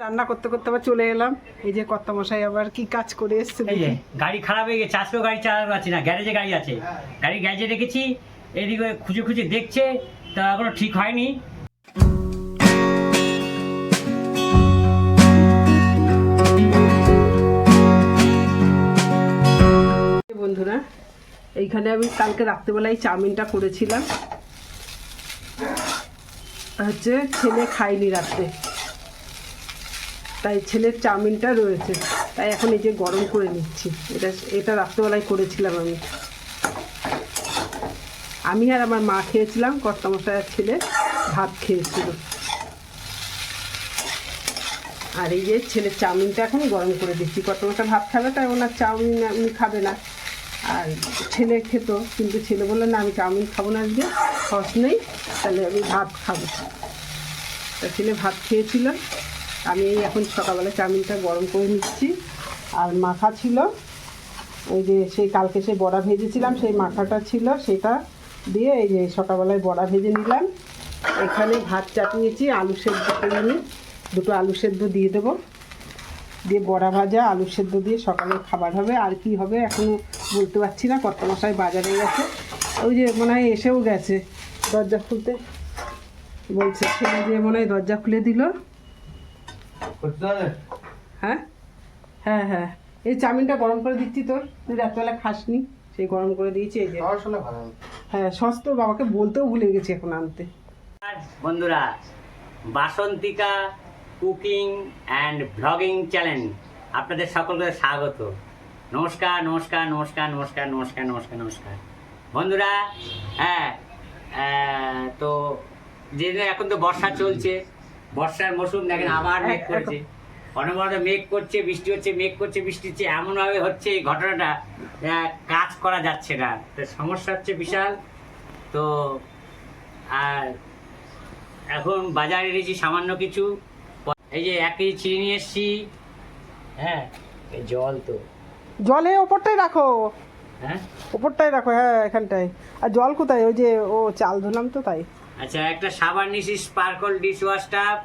রান্না করতে করতে আবার চলে এলাম। এই যে কর্তা মশাই আবার কি কাজ করে এসছে। এই যে গাড়ি খারাপ হয়ে গেছে, আজকেও গাড়ি চালাতে পারছি না, গ্যারেজে গাড়ি আছে, গাড়ি গ্যারেজে রেখেছি, এদিকে খুঁজে খুঁজে দেখছে, তা এখনো ঠিক হয়নি। বন্ধুরা, এইখানে আমি কালকে রাত্রেবেলায় চাউমিনটা করেছিলাম, হচ্ছে ছেলে খায়নি রাত্রে, তাই ছেলের চাউমিনটা রয়েছে, তাই এখন এই যে গরম করে নিচ্ছি। এটা রাত্রেবেলায় করেছিলাম আমি আর আমার মা খেয়েছিলাম, কর্তামশাই আর ছেলে ভাত খেয়েছিল। আর এই যে ছেলের চাউমিনটা এখন গরম করে দিচ্ছি। কর্তামশাই ভাত খাবে, তাই ওনার চাউমিন উনি খাবে না, আর ছেলে খেত, কিন্তু ছেলে বললো না আমি চাউমিন খাবো না, আজকে সস নেই, তাহলে আমি ভাত খাবো। তা ছেলে ভাত খেয়েছিল, আমি এখন সকালবেলা চাউমিনটা গরম করে নিচ্ছি। আর মাখা ছিল, ওই যে সেই কালকে সেই বড়া ভেজেছিলাম, সেই মাখাটা ছিল, সেটা দিয়ে এই যে সকালবেলায় বড়া ভেজে নিলাম। এখানে ভাত চাপিয়েছি, আলু সেদ্ধ করে নিই, দুটো আলু সেদ্ধ দিয়ে দেবো, দিয়ে বড়া ভাজা আলু সেদ্ধ দিয়ে সকালে খাবার হবে। আর কি হবে এখনও বলতে পারছি না। কর্তামশাই বাজারে গেছে, ওই যে মনে হয় এসেও গেছে, দরজা খুলতে বলছে, ছেলে দিয়ে মনে হয় দরজা খুলে দিল। হ্যাঁ হ্যাঁ হ্যাঁ, এই চাউমিনটা গরম করে দিচ্ছি, তুই রাত্রেবেলা খাসনি, সেই গরম করে দিয়েছি। এই যে হ্যাঁ, সস্তা, বাবাকে বলতেও ভুলে গেছি এখন আনতে। বন্ধুরা, Basantika cooking and blogging channel আপনাদের সকলকে স্বাগত। নমস্কার নমস্কার নমস্কার নমস্কার নমস্কার নমস্কার নমস্কার বন্ধুরা। হ্যাঁ, তো যেহেতু এখন তো বর্ষা চলছে, বর্ষার মৌসুম, দেখেন আবার মেঘ করেছে, অনবরত মেঘ করছে, বৃষ্টি হচ্ছে, মেঘ করছে, বৃষ্টি হচ্ছে, এমনভাবে হচ্ছে এই ঘটনাটা, কাজ করা যাচ্ছে না, তো সমস্যা হচ্ছে বিশাল। তো আর এখন বাজারে এনেছি সামান্য কিছু, এই যে 1 কেজি চিনি নিয়ে এসছি। হ্যাঁ, এই জল তো জলে ওপরটাই রাখো, হ্যাঁ ওপরটাই রাখো, হ্যাঁ এখানটায়। আর জল কোথায়? ওই যে ও চাল ধুলাম তো, তাই। আচ্ছা, একটা সাবান নিয়েছি, স্পার্কল ডিশ ওয়াশ টাব।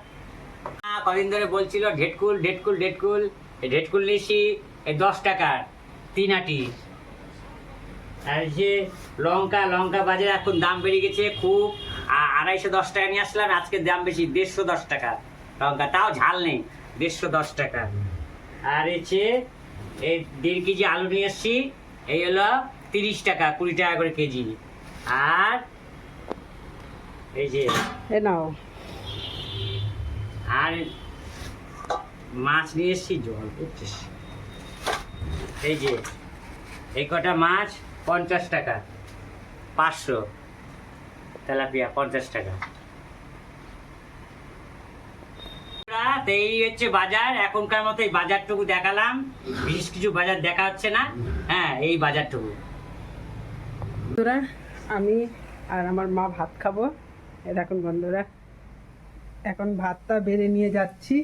কদিন ধরে বলছিল ঢেটকুল ঢেটকুল ঢেটকুল, এই ঢেটকুল নিয়েছি, এই 10 টাকার 3 আটি। আর যে লঙ্কা, লঙ্কা বাজারে এখন দাম বেড়ে গেছে খুব, 210 টাকা নিয়ে আসলাম, আজকে দাম বেশি, 110 টাকা লঙ্কা, তাও ঝাল নেই, 110 টাকা। আর এই 1.5 কেজি আলু নিয়ে এসছি, এই হলো 30 টাকা, 20 টাকা করে কেজি। আর এই যে এ নাও, আর মাছ নিয়ে এসছি, জল করছিস, এই যে এই কটা মাছ 50 টাকা, 500 তেলাপিয়া 50 টাকা। এই হচ্ছে বাজার এখনকার মতো, এই বাজারটুকু দেখালাম, বিশেষ কিছু বাজার দেখা হচ্ছে না। হ্যাঁ, এই বাজারটুকু। বন্ধুরা, আমি আর আমার মা ভাত খাবো। এই দেখুন বন্ধুরা, এখন ভাতটা বেড়ে নিয়ে যাচ্ছি।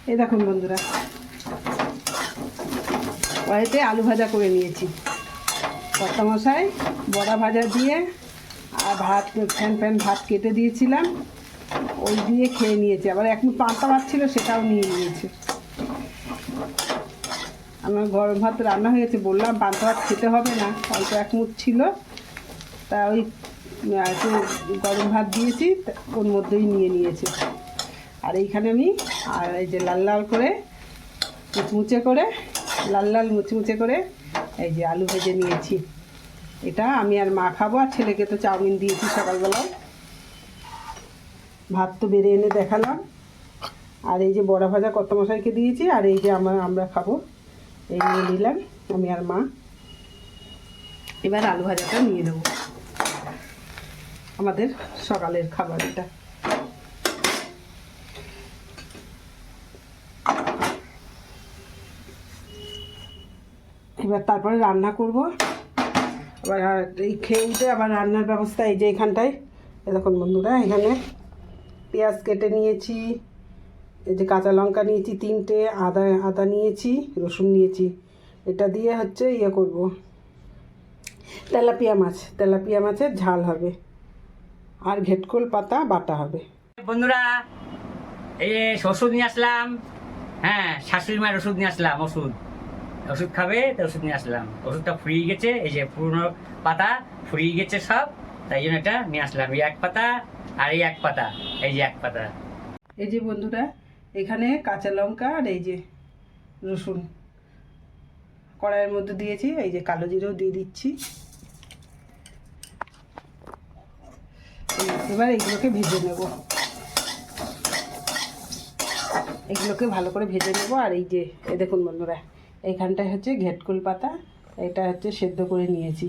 এই দেখুন বন্ধুরা, কড়াইতে আলু ভাজা করে নিয়েছি, কর্তামশাই বড়া ভাজা দিয়ে, আর ভাত ফ্যান ভাত কেটে দিয়েছিলাম, ওই দিয়ে খেয়ে নিয়েছে। আবার এক মুঠ পান্তা ভাত ছিল, সেটাও নিয়ে নিয়েছে। আমার গরম ভাত রান্না হয়ে গেছে, বললাম পান্তা ভাত খেতে হবে না, অল্প এক মুঠ ছিল, তা ওই একটু গরম ভাত দিয়েছি, ওর মধ্যেই নিয়ে নিয়েছে। আর এইখানে আমি আর এই যে লাল লাল করে মুচমুচে করে, লাল লাল মুচমুচে করে এই যে আলু ভেজে নিয়েছি। এটা আমি আর মা খাবো, আর ছেলেকে তো চাউমিন দিয়েছি সকালবেলায়। ভাত তো বেড়ে এনে দেখালাম, আর এই যে বড়া ভাজা কর্তামশাইকে দিয়েছি, আর এই যে আমরা খাবো, এই নিয়ে নিলাম আমি আর মা। এবার আলু ভাজাটা নিয়ে নেব, আমাদের সকালের খাবার এটা। এবার তারপরে রান্না করব, আবার এই খেয়ে উঠে আবার রান্নার ব্যবস্থা। এই যে এখানটায় দেখুন বন্ধুরা, এখানে পেঁয়াজ কেটে নিয়েছি, এই যে কাঁচা লঙ্কা নিয়েছি 3টে, আদা নিয়েছি, রসুন নিয়েছি। এটা দিয়ে হচ্ছে ইয়ে করব, তেলাপিয়া মাছের ঝাল হবে, আর ঘেটকোল পাতা বাটা হবে। বন্ধুরা, এই যে ওষুধ নিয়ে আসলাম। হ্যাঁ, শাশুড়ি মায়ের ওষুধ নিয়ে আসলাম। ওষুধ খাবে তো ওষুধ নিয়ে আসলাম। ওষুধটা ফুরিয়ে গেছে, এই যে পুরনো পাতা ফুরিয়ে গেছে সব, তাই জন্য এটা নিয়ে আসলাম। এই এক পাতা আর এই এক পাতা, এই যে এক পাতা। এই যে বন্ধুরা, এখানে কাঁচা লঙ্কা আর এই যে রসুন কড়াইয়ের মধ্যে দিয়েছি। এই যে কালো জিরেও দিয়ে দিচ্ছি। এবার এগুলোকে ভেজে নেব, এগুলোকে ভালো করে ভেজে নেব। আর এই যে দেখুন বন্ধুরা, এইখানটায় হচ্ছে ঘেটকুল পাতা, এটা হচ্ছে সেদ্ধ করে নিয়েছি।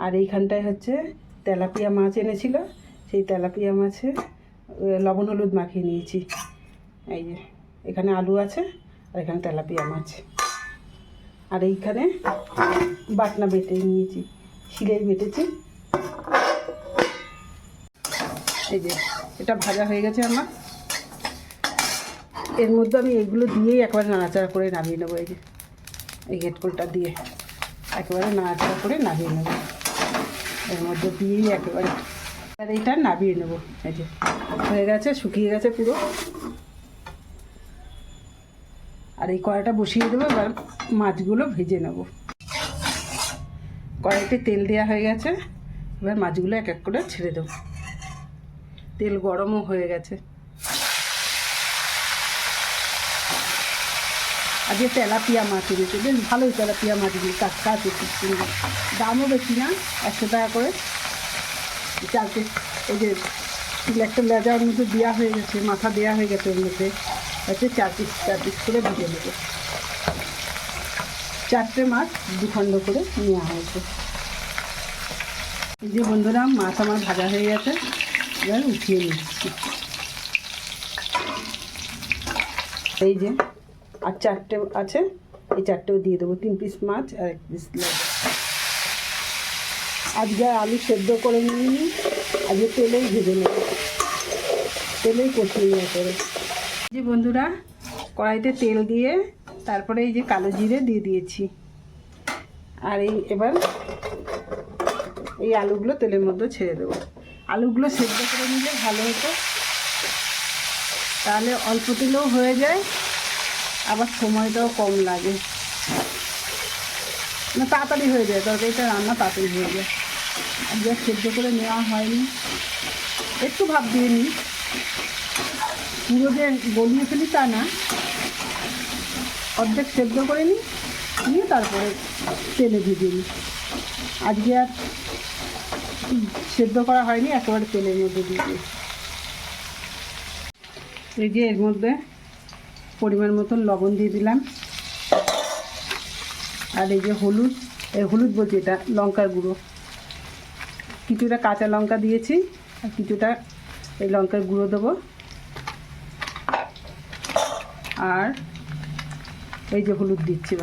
আর এইখানটায় হচ্ছে তেলাপিয়া মাছ এনেছিল, সেই তেলাপিয়া মাছে লবণ হলুদ মাখিয়ে নিয়েছি। এই যে এখানে আলু আছে, আর এখানে তেলাপিয়া মাছ। আর এইখানে বাটনা বেটে নিয়েছি, শিলেই বেটেছি। এই যে এটা ভাজা হয়ে গেছে আমার। এর মধ্যে আমি এগুলো দিয়েই একবারে নাড়াচাড়া করে নামিয়ে নেবো। এই যে এই ঘেটকুলটা দিয়ে একেবারে নাড়াচাড়া করে নামিয়ে নেবো, এর মধ্যে দিয়েই একেবারে। আর এইটা নামিয়ে নেবো। এই যে হয়ে গেছে, শুকিয়ে গেছে পুরো। আর এই কড়াইটা বসিয়ে দেবো, এবার মাছগুলো ভেজে নেব। কড়াইতে তেল দেওয়া হয়ে গেছে, এবার মাছগুলো এক এক করে ছেড়ে দেবো। তেল গরমও হয়ে গেছে। আজকে তেলাপিয়া মাছ এনেছে, বেশ ভালোই তেলাপিয়া মাছগুলো, টাটকা আছে, খুব সুন্দর। দামও বেশি না, 100 টাকা করে। 4 পিস। এই যে একটা লেজার মধ্যে দেওয়া হয়ে গেছে, মাথা দেওয়া হয়ে গেছে, ওর মধ্যে হচ্ছে 4 পিস করে ভেজে নেব। 4টে মাছ 2 খণ্ড করে নেওয়া হয়েছে। এই যে বন্ধুরা, মাছ আমার ভাজা হয়ে গেছে, এবার উঠিয়ে নিচ্ছি। এই যে আর 4টে আছে, এই 4টেও দিয়ে দেবো। 3 পিস মাছ আর 1 পিস লেজা। আজকে আলু সেদ্ধ করে নিইনি, আজকে তেলেই ভেজে নেব, তেলেই কষিয়ে নিয়ে করে। যে বন্ধুরা, কড়াইতে তেল দিয়ে তারপরে এই যে কালো জিরে দিয়ে দিয়েছি। আর এবার এই আলুগুলো তেলের মধ্যে ছেড়ে দেবো। আলুগুলো সেদ্ধ করে নিলে ভালো হতো, তাহলে অল্প তেলেও হয়ে যায়, আবার সময়টাও কম লাগে, না তাড়াতাড়ি হয়ে যায়, তরকারিটা রান্না তাড়াতাড়ি হয়ে যায়। আর যা সেদ্ধ করে নেওয়া হয়নি, একটু ভাপ দিয়ে নিই, পুরো যে গলিয়ে ফেলি তা না, অর্ধেক সেদ্ধ করে নিয়ে তারপরে তেলে ভেজে নিই। আজকে আর সেদ্ধ করা হয়নি, একেবারে তেলের মধ্যে দিয়ে দিই। এই যে এর মধ্যে পরিমাণ মতন লবণ দিয়ে দিলাম। আর এই যে হলুদ বলছি, এটা লঙ্কার গুঁড়ো। কিছুটা কাঁচা লঙ্কা দিয়েছি, আর কিছুটা এই লঙ্কার গুঁড়ো দেবো। আর এই যে হলুদ দিচ্ছি।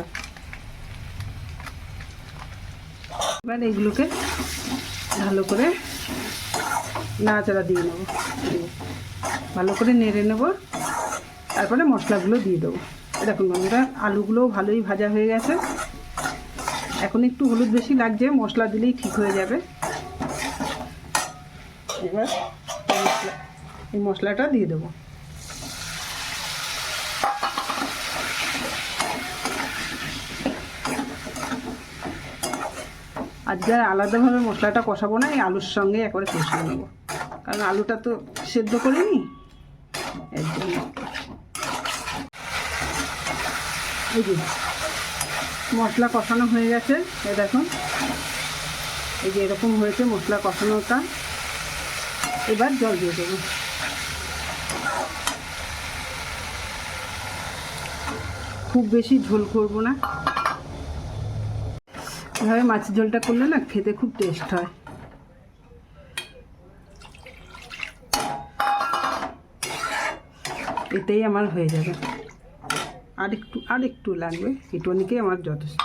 এবার এইগুলোকে ভালো করে নাড়াচাড়া দিয়ে নেবো, ভালো করে নেড়ে নেব। তারপরে মশলাগুলো দিয়ে দেবো। দেখুন বন্ধুরা, আলুগুলোও ভালোই ভাজা হয়ে গেছে। এখন একটু হলুদ বেশি লাগছে, মশলা দিলেই ঠিক হয়ে যাবে। এবার এই মশলাটা দিয়ে দেবো। আজকে আর আলাদাভাবে মশলাটা কষাবো না, এই আলুর সঙ্গে একবারে কষিয়ে নেবো, কারণ আলুটা তো সেদ্ধ করিনি, এর জন্য। এই যে মশলা কষানো হয়ে গেছে, এই দেখুন, এই যে এরকম হয়েছে মশলা কষানোটা। এবার জল দিয়ে দেবো। খুব বেশি ঝোল করবো না, এভাবে মাছের ঝোলটা করলে না খেতে খুব টেস্ট হয়। এতেই আমার হয়ে যাবে, আর একটু লাগবে, এটুকুনিকে আমার যথেষ্ট।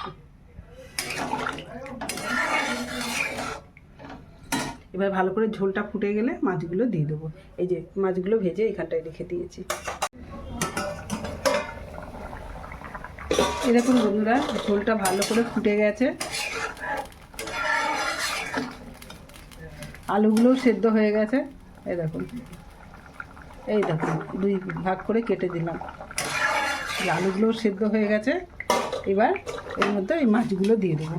এবার ভালো করে ঝোলটা ফুটে গেলে মাছগুলো দিয়ে দেবো। এই যে মাছগুলো ভেজে এখানটায় রেখে দিয়েছি। এরকম বন্ধুরা, ঝোলটা ভালো করে ফুটে গেছে, আলুগুলোও সেদ্ধ হয়ে গেছে। এই দেখুন 2 ভাগ করে কেটে দিলাম। এই আলুগুলো সেদ্ধ হয়ে গেছে। এবার এর মধ্যে এই মাছগুলো দিয়ে দেবো।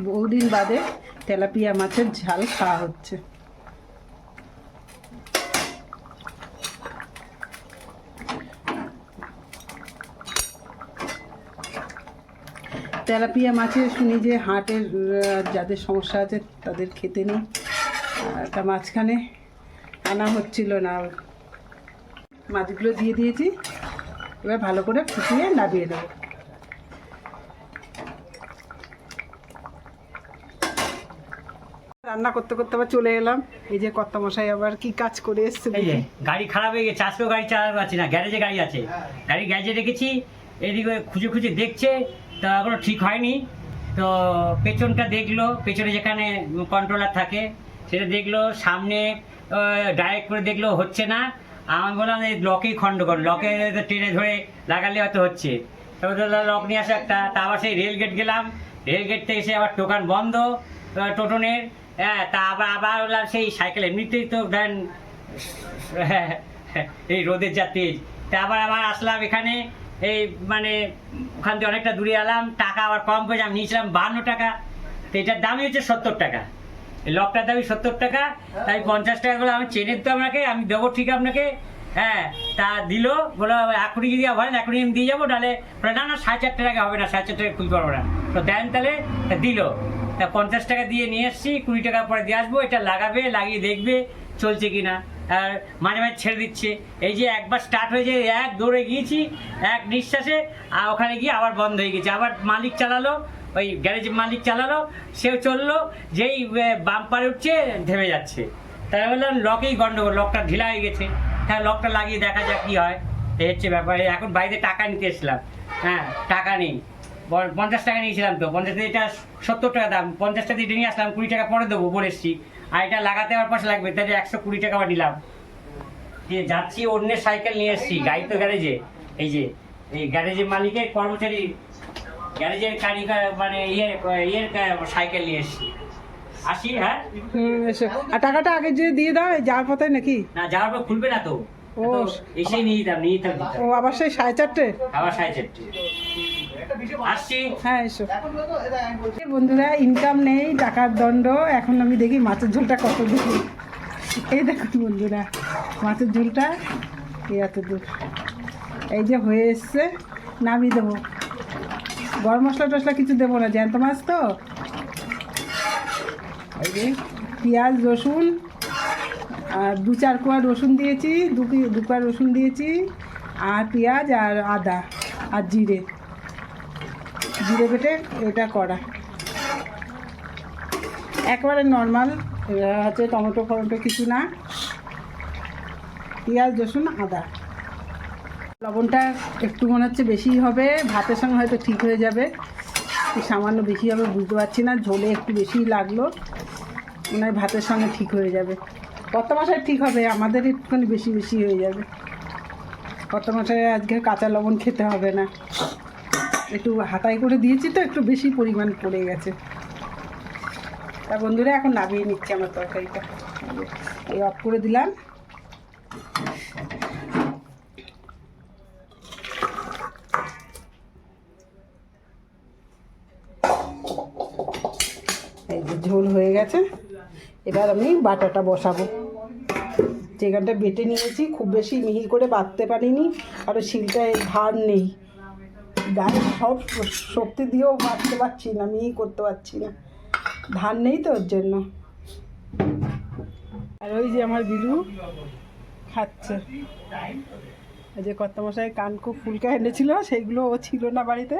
বহুদিন বাদে তেলাপিয়া মাছের ঝাল খাওয়া হচ্ছে। তেলাপিয়া মাছের শুনি যে হার্টের যাদের সমস্যা আছে তাদের খেতে নেই, তা মাঝখানে আনা হচ্ছিল না। মাছগুলো দিয়ে দিয়েছি, এবার ভালো করে ফুটিয়ে নামিয়ে দেবো। রান্না করতে করতে আবার চলে এলাম। এই যে কর্তামশাই আবার কি কাজ করে এসছে। এই যে গাড়ি খারাপ হয়ে গেছে, আজকেও গাড়ি চালাতে পারছি না, গ্যারেজে গাড়ি আছে, গাড়ি গ্যারেজে রেখেছি। এদিকে খুঁজে খুঁজে দেখছে, তা এখনো ঠিক হয়নি। তো পেছনটা দেখলো, পেছনে যেখানে কন্ট্রোলার থাকে সেটা দেখলো, সামনে ডাইরেক্ট করে দেখলো হচ্ছে না। আমি বললাম এই লকেই খণ্ড করো, লকে টেনে ধরে লাগালে হয়তো হচ্ছে। তারপর লক নিয়ে আসে একটা, তা আবার সেই রেলগেট গেলাম, রেলগেট থেকে এসে আবার দোকান বন্ধ টোটনের। হ্যাঁ, তা আবার আবার বললাম সেই সাইকেল এমনিতেই তো দেন এই রোদের যা তেজ। তা আবার আবার আসলাম এখানে, এই মানে ওখান থেকে অনেকটা দূরে এলাম। টাকা আবার কম করে আমি নিয়েছিলাম 52 টাকা, তো এটার দামই হচ্ছে 70 টাকা। এই লকটার দামই 70 টাকা, তাই 50 টাকা করে আমি চেনের তো আপনাকে আমি দেবো ঠিক আপনাকে। হ্যাঁ, তা দিল, বলো এখনই যদি বলেন এখনই আমি দিয়ে যাবো, নাহলে না না 4.5 টাকা হবে না, 4.5 টাকা খুলতে পারবো না। তো দেন তাহলে, দিল। তা 50 টাকা দিয়ে নিয়ে এসছি, 20 টাকা পরে দিয়ে আসবো। এটা লাগাবে, লাগিয়ে দেখবে চলছে কিনা, আর মাঝে মাঝে ছেড়ে দিচ্ছে। এই যে একবার স্টার্ট হয়েছে, এক দৌড়ে গিয়েছি এক নিঃশ্বাসে, আর ওখানে গিয়ে আবার বন্ধ হয়ে গেছে। আবার মালিক চালালো, ওই গ্যারেজের মালিক চালালো, সেও চললো, যেই বাম্পার উঠছে থেমে যাচ্ছে। তাই বললাম লকেই গন্ডগোল, লকটা ঢিলা হয়ে গেছে। হ্যাঁ, লকটা লাগিয়ে দেখা যাক কী হয়। এই হচ্ছে ব্যাপার। এখন বাড়িতে টাকা নিতে এসেছিলাম। হ্যাঁ, টাকা নেই, 50 টাকা নিয়েছিলাম, তো 50 টাকা, এটা 70 টাকা দাম, 50 টাকা দিয়ে নিয়ে আসলাম, 20 টাকা পরে দেবো বলে এসছি। আর এটা লাগাতে আমার পয়সা লাগবে, তাই 120 টাকা আবার নিলাম। দিয়ে যাচ্ছি, অন্যের সাইকেল নিয়ে এসছি, গাড়ি তো গ্যারেজে। এই যে এই গ্যারেজের মালিকের কর্মচারী, গ্যারেজের কারিগর মানে ইয়ের সাইকেল নিয়ে এসছি। আসি। হ্যাঁ, এসো। আর টাকাটা আগে যে দিয়ে দাও, যাওয়ার পথে নাকি? না, যাওয়ার পর খুলবে না তো, ও এসেই নিয়ে যেতাম। ও আবার সেই 4:30? আবার 4:30 আসছি। হ্যাঁ, এসো। বন্ধুরা, ইনকাম নেই, টাকার দণ্ড। এখন আমি দেখি মাছের ঝোলটা কত দূর। এই দেখুন বন্ধুরা, মাছের ঝোলটা এই এত দূর, এই যে হয়ে এসছে। নামিয়ে দেবো। গরম মশলা টশলা কিছু দেবো না, জ্যান্ত মাছ তো। এই যে পেঁয়াজ রসুন, আর 2-4 কোয়া রসুন দিয়েছি, 2 কোয়া রসুন দিয়েছি, আর পেঁয়াজ আর আদা আর জিরে বেটে এটা করা। একেবারে নর্মাল হচ্ছে, টমেটো ফমেটো কিছু না, পেঁয়াজ রসুন আদা। লবণটা একটু মনে হচ্ছে বেশি হবে, ভাতের সঙ্গে হয়তো ঠিক হয়ে যাবে, সামান্য বেশি হবে বুঝতে পারছি না। ঝোলে একটু বেশি লাগলো, মনে হয় ভাতের সঙ্গে ঠিক হয়ে যাবে। কত মাসে ঠিক হবে, আমাদের একটুখানি বেশি বেশি হয়ে যাবে। কত মাসে আজকে কাঁচা লবণ খেতে হবে না, একটু হাতাই করে দিয়েছি তো, একটু বেশি পরিমাণ পড়ে গেছে। তা বন্ধুরা, এখন নামিয়ে নিচ্ছি আমার তরকারিটা। এই অফ করে দিলাম। এই যে ঝোল হয়ে গেছে, এবার আমি বাটাটা বসাবো। চিকেনটা বেটে নিয়েছি, খুব বেশি মিহি করে বাটতে পারিনি, আর শিলটায় ধার নেই, গায়ে সব শক্তি দিয়েও বাটতে পারছি না, মিহি করতে পারছি না, ধার নেই তো ওর জন্য। আর ওই যে আমার বিলু খাচ্ছে। এই যে কর্তামশাই কানকো ফুলকা এনেছিল, সেইগুলো ও ছিল না বাড়িতে,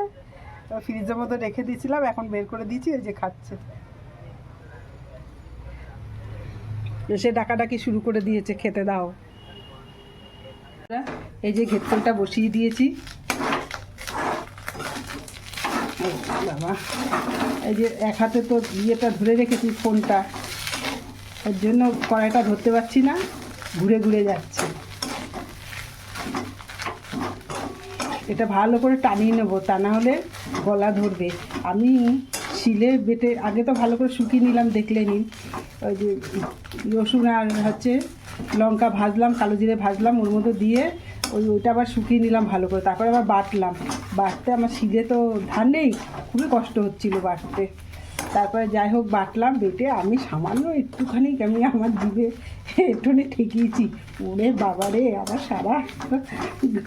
তো ফ্রিজের মধ্যে রেখে দিয়েছিলাম, এখন বের করে দিয়েছি, এই যে খাচ্ছে। সে ডাকাডাকি শুরু করে দিয়েছে, খেতে দাও। এই যে ঘেটকলটা বসিয়ে দিয়েছি। বাবা, এই যে এক হাতে তো ইয়েটা ধরে রেখেছি ফোনটা, ওর জন্য কড়াইটা ধরতে পারছি না, ঘুরে ঘুরে যাচ্ছে। এটা ভালো করে টানিয়ে নেবো, তা না হলে গলা ধরবে। আমি শিলে বেটে আগে তো ভালো করে শুকিয়ে নিলাম, দেখলে নিন। ওই যে রসুন আর হচ্ছে লঙ্কা ভাজলাম, কালো জিরে ভাজলাম, ওর মধ্যে দিয়ে ওইটা আবার শুকিয়ে নিলাম ভালো করে, তারপরে আবার বাটলাম। বাটতে আমার শিলে তো ধান নেই, খুবই কষ্ট হচ্ছিল বাটতে। তারপরে যাই হোক বাটলাম, বেটে আমি সামান্য একটুখানি আমি আমার জিভে একটুখানি ঠেকিয়েছি। ওরে বাবারে, আমার সারা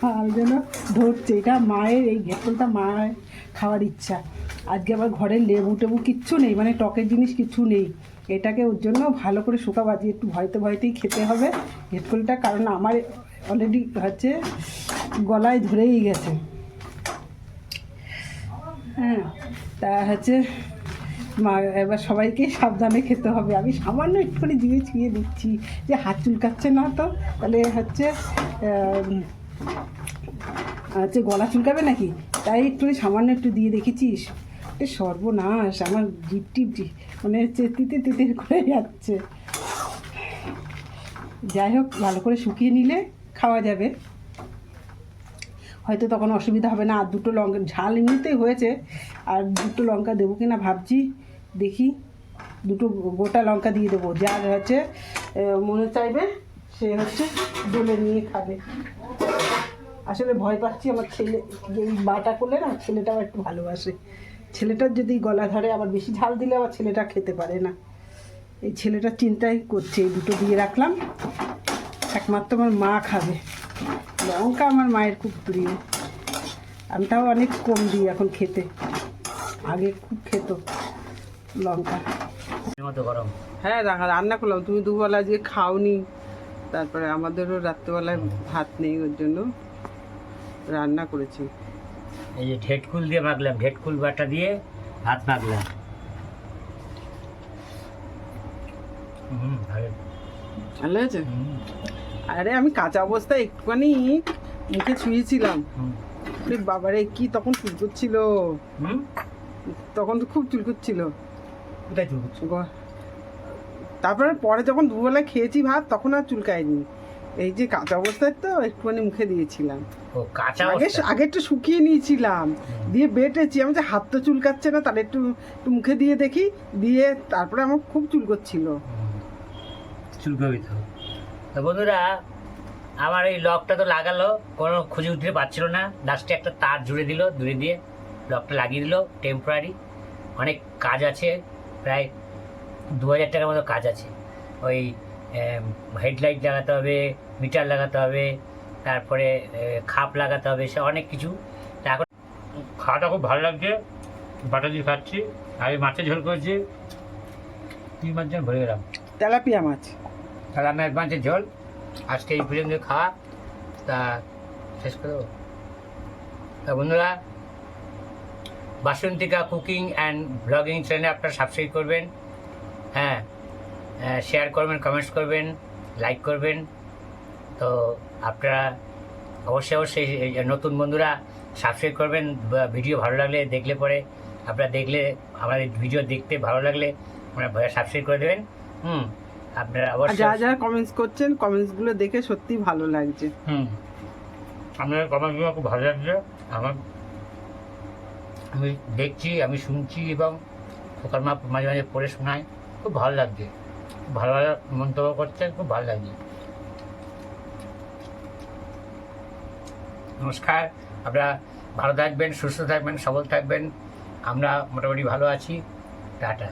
গাল যেন ধরছে। এটা মায়ের, এই ঘেটলটা মায়ের খাওয়ার ইচ্ছা। আজকে আবার ঘরে লেবু টেবু কিচ্ছু নেই, মানে টকের জিনিস কিছু নেই। এটাকে ওর জন্য ভালো করে শুকা বাজিয়ে একটু ভয়তে ভয়তেই খেতে হবে ঘেটকলটা, কারণ আমার অলরেডি হচ্ছে গলায় ধরেই গেছে। হ্যাঁ, তা হচ্ছে এবার সবাইকে সাবধানে খেতে হবে। আমি সামান্য একটুখানি জিভে ছুঁয়ে দিচ্ছি যে হাত চুলকাচ্ছে না তো, তাহলে হচ্ছে হচ্ছে গলা চুলকাবে নাকি, তাই একটু সামান্য একটু দিয়ে দেখেছিস। সর্বনাশ, আমার জিভ টিপ মানে হচ্ছে তিতে তিতে করে যাচ্ছে। যাই হোক, ভালো করে শুকিয়ে নিলে খাওয়া যাবে, হয়তো তখন অসুবিধা হবে না। আর দুটো লঙ্কা, ঝাল এমনিতেই হয়েছে, আর দুটো লঙ্কা দেবো কিনা ভাবছি, দেখি দুটো গোটা লঙ্কা দিয়ে দেবো। যার হচ্ছে মনে চাইবে সে হচ্ছে ডলে নিয়ে খাবে। আসলে ভয় পাচ্ছি আমার ছেলে, যে বাটা করলে না ছেলেটা আবার একটু ভালোবাসে। ছেলেটার যদি গলা ধরে, আবার বেশি ঝাল দিলে আবার ছেলেটা খেতে পারে না। এই ছেলেটার চিন্তাই করছে। এই দুটো দিয়ে রাখলাম, একমাত্র আমার মা খাবে। লঙ্কা আমার মায়ের খুব প্রিয়, আমি তাও অনেক কম দিই এখন খেতে, আগে খুব খেত লঙ্কা। গরম। হ্যাঁ, রান্না করলাম, তুমি দুবেলা আজকে খাওনি, তারপরে আমাদেরও রাত্রেবেলায় ভাত নেই, ওর জন্য রান্না করেছি। এই যে ঢেটকুল দিয়ে মাখলাম, ঢেটকুল বাটা দিয়ে ভাত মাখলাম। ভালো হয়েছে। আরে আমি কাঁচা অবস্থায় একটুখানি মুখে ছুঁয়েছিলাম, বাবারে কি তখন চুলকুচ্ছিল, তখন তো খুব চুলকুচ্ছিল। তারপরে পরে যখন দুবেলায় খেয়েছি ভাত, তখন আর চুলকায়নি। এই যে কাঁচা অবস্থায় তো একটুখানি মুখে দিয়েছিলাম, আগে একটু শুকিয়ে নিয়েছিলাম, দিয়ে বেটেছি। আমি যে হাত তো চুলকাচ্ছে না, তাহলে একটু একটু মুখে দিয়ে দেখি, দিয়ে তারপরে আমার খুব চুলকচ্ছিল। চুলকাবি তো বন্ধুরা, আমার এই লকটা তো লাগালো, কোনো খুঁজে উঠতে পারছিল না, লাস্টে একটা তার জুড়ে দিল, দূরে দিয়ে লকটা লাগিয়ে দিল টেম্পোরারি। অনেক কাজ আছে, প্রায় 2000 টাকার মতো কাজ আছে। ওই হেডলাইট লাগাতে হবে, মিটার লাগাতে হবে, তারপরে খাপ লাগাতে হবে, সে অনেক কিছু। তা এখন খাওয়াটা খুব ভালো লাগছে, বাটা দিয়ে খাচ্ছি। আমি মাছের ঝোল করেছি, 3 মাছ যেন ভরে গেলাম, তেলাপিয়া মাছ, তেলাপিয়া মাছের ঝোল। আজকে এই পর্যন্ত খাওয়া, তা শেষ করে দেবো। তা বন্ধুরা, বাসন্তিকা কুকিং অ্যান্ড ব্লগিং চ্যানেলে আপনারা সাবস্ক্রাইব করবেন, হ্যাঁ, শেয়ার করবেন, কমেন্টস করবেন, লাইক করবেন। তো আপনারা অবশ্যই নতুন বন্ধুরা সাবস্ক্রাইব করবেন। ভিডিও ভালো লাগলে, দেখলে পরে আপনারা দেখলে আমাদের ভিডিও দেখতে ভালো লাগলে আপনারা সাবস্ক্রাইব করে দেবেন। আপনারা অবশ্যই যারা যারা কমেন্টস করছেন, কমেন্টসগুলো দেখে সত্যি ভালো লাগছে। আপনাদের কমেন্টগুলো খুব ভালো লাগছে আমার, আমি দেখছি, আমি শুনছি, এবং সকাল মাঝে মাঝে পড়ে শোনাই, খুব ভালো লাগছে, ভালো ভালো মন্তব্য করছে, খুব ভালো লাগছে। নমস্কার, আপনারা ভালো থাকবেন, সুস্থ থাকবেন, সবল থাকবেন। আমরা মোটামুটি ভালো আছি। টাটা।